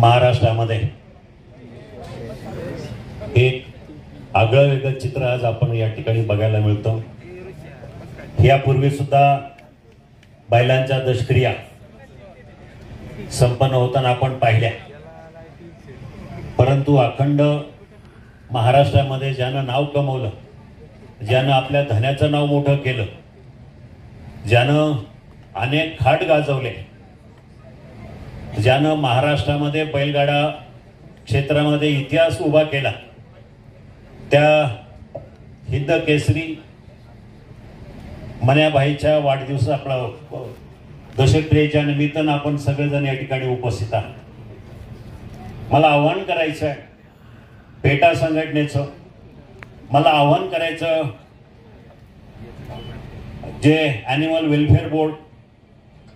महाराष्ट्रामध्ये एक आगळं वेगळं चित्र आज आपण या ठिकाणी बघायला मिळतं। यापूर्वी सुद्धा बैलांच्या दशक्रिया संपन्न होताना आपण पाहिल्या, परंतु अखंड महाराष्ट्रामध्ये ज्यानं नाव कमवलं, ज्यानं आपल्या धन्याचं नाव मोठं केलं, ज्यानं अनेक खाट गाजवले, ज्यानं महाराष्ट्रामध्ये बैलगाडा क्षेत्रामध्ये इतिहास उभा केला, त्या हिंद केसरी मन्याबाईच्या वाढदिवस आपला दशक्रियेच्या निमित्तानं आपण सगळेजण या ठिकाणी उपस्थित आहात। मला आव्हान करायचं आहे पेटा संघटनेचं, मला आव्हान करायचं जे ॲनिमल वेलफेअर बोर्ड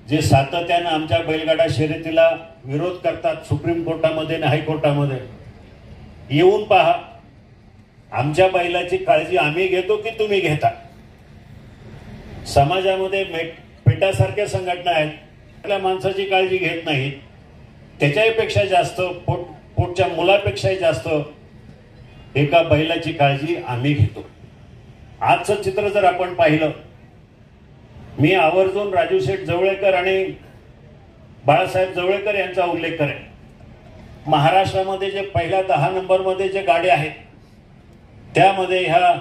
जे सातत्यानं आमच्या बैलगाडा शर्यतीला विरोध करतात, सुप्रीम कोर्टामध्ये आणि हायकोर्टामध्ये येऊन पहा, आमच्या बैलाची काळजी आम्ही घेतो की तुम्ही घेता। समाजामध्ये पेटासारख्या संघटना आहेत, आपल्या माणसाची काळजी घेत नाहीत, त्याच्यापेक्षा जास्त पोटच्या मुलापेक्षाही जास्त एका बैलाची काळजी आम्ही घेतो। आजचं चित्र जर आपण पाहिलं, मी आवर्जून राजू शेठ जवळेकर आणि बाळासाहेब जवळेकर यांचा उल्लेख करेन। महाराष्ट्रामध्ये जे पहिल्या 10 नंबरमध्ये जे गाड्या आहेत त्यामध्ये ह्या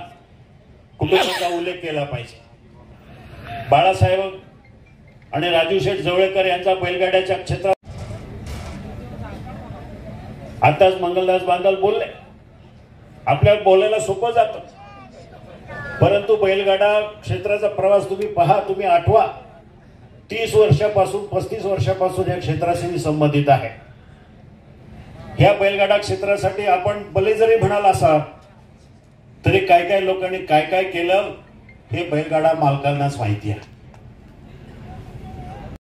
कुटुंबाचा उल्लेख केला पाहिजे। बाळासाहेब आणि राजू शेठ जवळेकर यांचा बैलगाड्याच्या क्षेत्रात आताच मंगलदास बांदल बोलले, आपल्याला बोलायला सोपं जातं, परंतु बैलगाडा क्षेत्राचा प्रवास तुम्ही पहा, तुम्ही आठवा। 30 वर्षापासून 35 वर्षापासून या क्षेत्राशी मी संबंधित आहे। ह्या बैलगाडा क्षेत्रासाठी आपण भले जरी म्हणाल असा तरी काय काय लोकांनी काय काय केलं हे बैलगाडा मालकांनाच माहिती आहे।